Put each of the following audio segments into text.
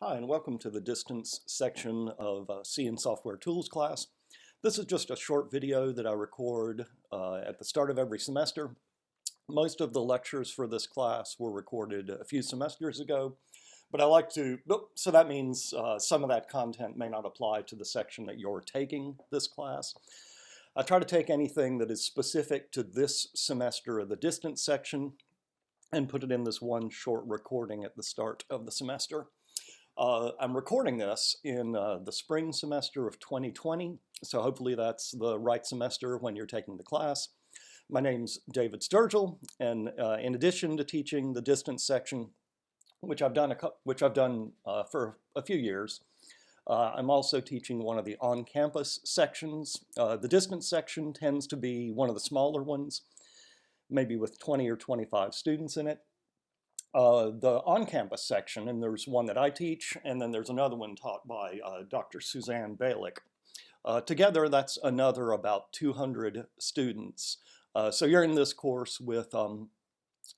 Hi, and welcome to the distance section of C and Software Tools class. This is just a short video that I record at the start of every semester. Most of the lectures for this class were recorded a few semesters ago, but I like to, so that means some of that content may not apply to the section that you're taking this class. I try to take anything that is specific to this semester of the distance section and put it in this one short recording at the start of the semester. I'm recording this in the spring semester of 2020, so hopefully that's the right semester when you're taking the class. My name's David Sturgill, and in addition to teaching the distance section, which I've done for a few years, I'm also teaching one of the on-campus sections. The distance section tends to be one of the smaller ones, maybe with 20 or 25 students in it. The on-campus section, and there's one that I teach, and then there's another one taught by Dr. Suzanne Balick. Together, that's another about 200 students. So you're in this course with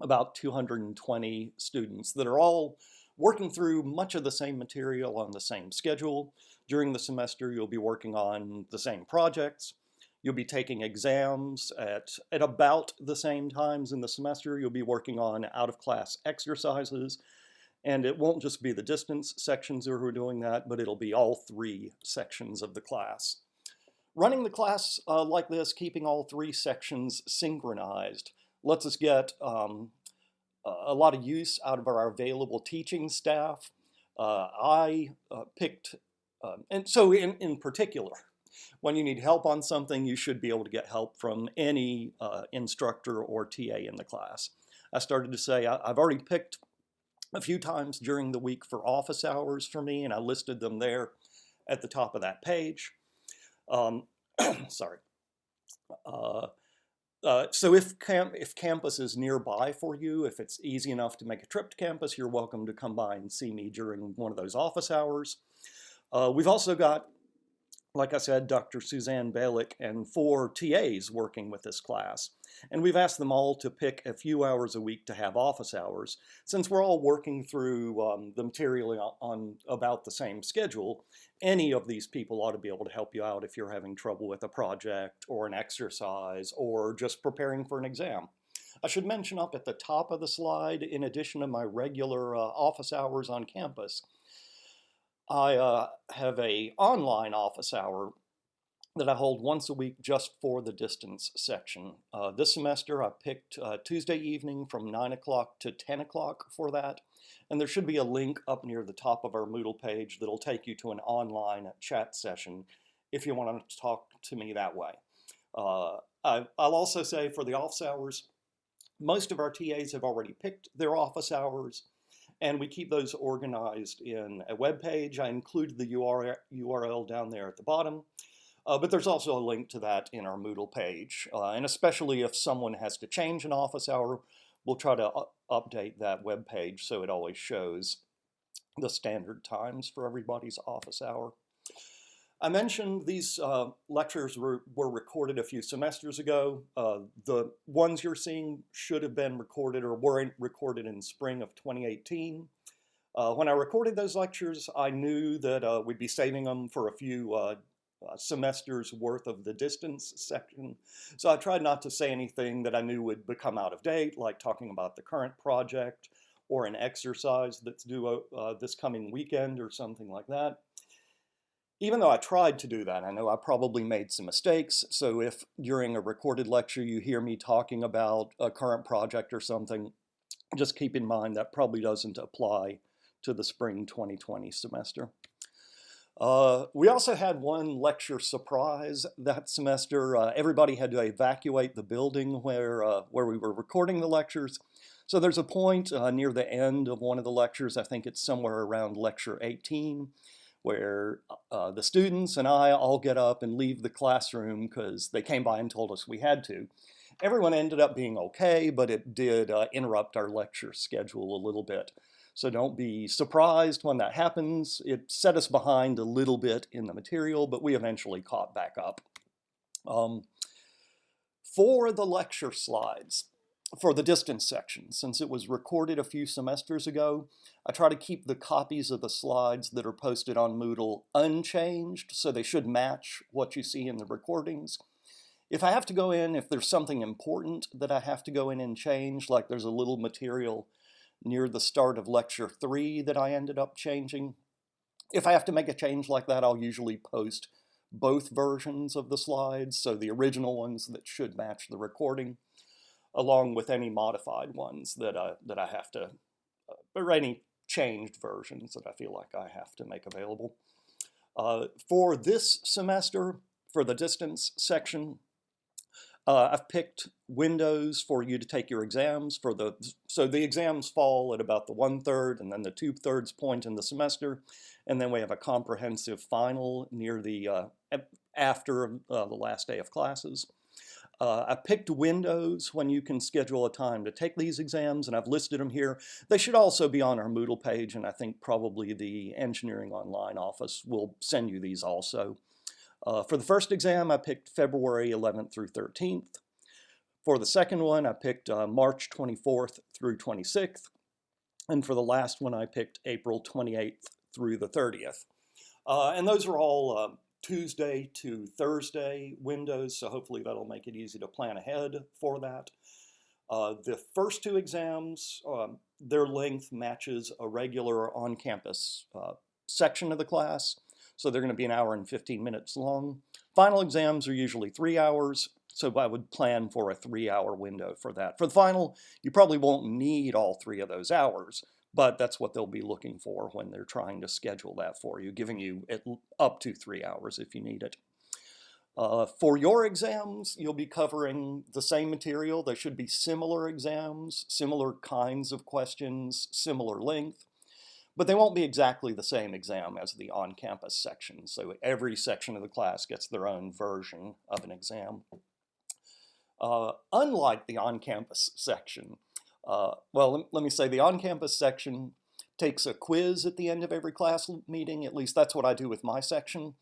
about 220 students that are all working through much of the same material on the same schedule. During the semester, you'll be working on the same projects. You'll be taking exams at about the same times in the semester. You'll be working on out-of-class exercises, and it won't just be the distance sections who are doing that, but it'll be all three sections of the class. Running the class like this, keeping all three sections synchronized, lets us get a lot of use out of our available teaching staff. I picked, and so in particular, when you need help on something, you should be able to get help from any instructor or TA in the class. I started to say I've already picked a few times during the week for office hours for me, and I listed them there at the top of that page. Sorry. So if campus is nearby for you, if it's easy enough to make a trip to campus, you're welcome to come by and see me during one of those office hours. We've also got, like I said, Dr. Suzanne Balick and 4 TAs working with this class. And we've asked them all to pick a few hours a week to have office hours. Since we're all working through the material on about the same schedule, any of these people ought to be able to help you out if you're having trouble with a project or an exercise or just preparing for an exam. I should mention up at the top of the slide, in addition to my regular office hours on campus, I have an online office hour that I hold once a week just for the distance section. This semester I picked Tuesday evening from 9 o'clock to 10 o'clock for that. And there should be a link up near the top of our Moodle page that'll take you to an online chat session if you want to talk to me that way. I'll also say for the office hours, most of our TAs have already picked their office hours, and we keep those organized in a web page. I included the URL down there at the bottom, but there's also a link to that in our Moodle page. And especially if someone has to change an office hour, we'll try to update that web page so it always shows the standard times for everybody's office hour. I mentioned these lectures were recorded a few semesters ago. The ones you're seeing should have been recorded or were recorded in spring of 2018. When I recorded those lectures, I knew that we'd be saving them for a few semesters worth of the distance section. So I tried not to say anything that I knew would become out of date, like talking about the current project or an exercise that's due this coming weekend or something like that. Even though I tried to do that, I know I probably made some mistakes, so if during a recorded lecture you hear me talking about a current project or something, just keep in mind that probably doesn't apply to the spring 2020 semester. We also had one lecture surprise that semester. Everybody had to evacuate the building where we were recording the lectures. So there's a point near the end of one of the lectures, I think it's somewhere around lecture 18, where the students and I all get up and leave the classroom because they came by and told us we had to. Everyone ended up being okay, but it did interrupt our lecture schedule a little bit. So don't be surprised when that happens. It set us behind a little bit in the material, but we eventually caught back up. For the lecture slides, for the distance section, since it was recorded a few semesters ago, I try to keep the copies of the slides that are posted on Moodle unchanged, so they should match what you see in the recordings. If I have to go in, if there's something important that I have to go in and change, like there's a little material near the start of lecture 3 that I ended up changing, if I have to make a change like that, I'll usually post both versions of the slides, so the original ones that should match the recording, along with any modified ones that I have to, or any changed versions that I feel like I have to make available. For this semester, for the distance section, I've picked windows for you to take your exams so the exams fall at about the 1/3 and then the 2/3 point in the semester, and then we have a comprehensive final near the after the last day of classes. I picked windows when you can schedule a time to take these exams, and I've listed them here. They should also be on our Moodle page, and I think probably the Engineering Online office will send you these also. For the first exam, I picked February 11th through 13th. For the second one, I picked March 24th through 26th. And for the last one, I picked April 28th through the 30th. And those are all Tuesday to Thursday windows, so hopefully that'll make it easy to plan ahead for that. The first 2 exams, their length matches a regular on-campus section of the class, so they're going to be 1 hour and 15 minutes long. Final exams are usually 3 hours, so I would plan for a 3-hour window for that. For the final, you probably won't need all 3 of those hours, but that's what they'll be looking for when they're trying to schedule that for you, giving you up to 3 hours if you need it. For your exams, you'll be covering the same material. There should be similar exams, similar kinds of questions, similar length, but they won't be exactly the same exam as the on-campus section. So every section of the class gets their own version of an exam. Unlike the on-campus section, well, let me say the on-campus section takes a quiz at the end of every class meeting. At least that's what I do with my section.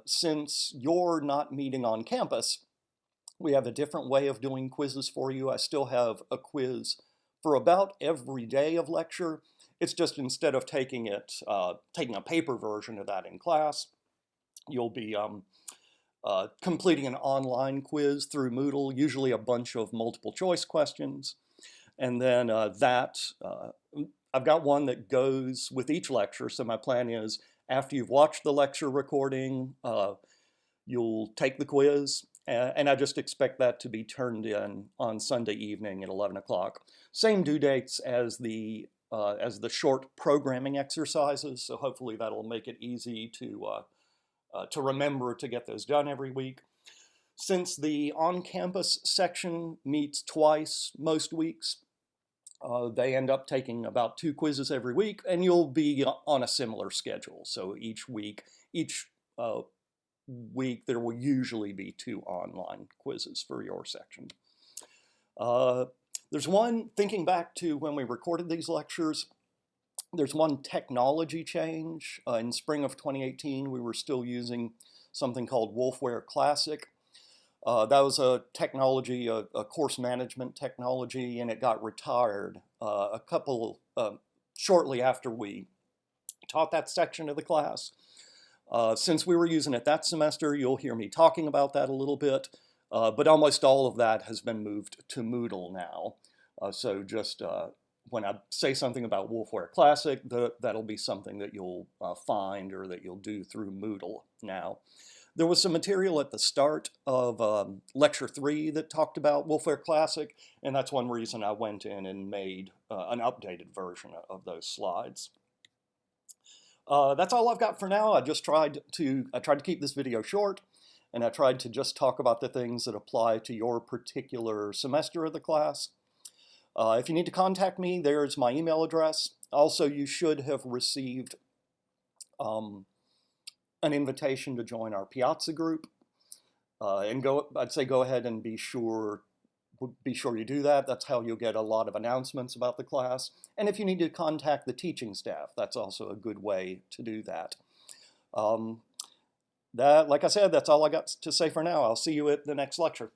Since you're not meeting on campus, we have a different way of doing quizzes for you. I still have a quiz for about every day of lecture. It's just instead of taking a paper version of that in class, you'll be completing an online quiz through Moodle, usually a bunch of multiple choice questions. And then I've got one that goes with each lecture. So my plan is after you've watched the lecture recording, you'll take the quiz. And I just expect that to be turned in on Sunday evening at 11 o'clock. Same due dates as the short programming exercises. So hopefully that'll make it easy to remember to get those done every week. Since the on-campus section meets twice most weeks, they end up taking about 2 quizzes every week, and you'll be on a similar schedule. So each week there will usually be 2 online quizzes for your section. There's one, thinking back to when we recorded these lectures, there's one technology change. In spring of 2018, we were still using something called WolfWare Classic. That was a technology, a course management technology, and it got retired shortly after we taught that section of the class. Since we were using it that semester, you'll hear me talking about that a little bit, but almost all of that has been moved to Moodle now. So just when I say something about WolfWare Classic, that'll be something that you'll find or that you'll do through Moodle now. There was some material at the start of Lecture 3 that talked about WolfWare Classic, and that's one reason I went in and made an updated version of those slides. That's all I've got for now. I tried to keep this video short, and I tried to just talk about the things that apply to your particular semester of the class. If you need to contact me, there's my email address. Also, you should have received an invitation to join our Piazza group. I'd say go ahead and be sure you do that. That's how you'll get a lot of announcements about the class. And if you need to contact the teaching staff, that's also a good way to do that. Like I said, that's all I got to say for now. I'll see you at the next lecture.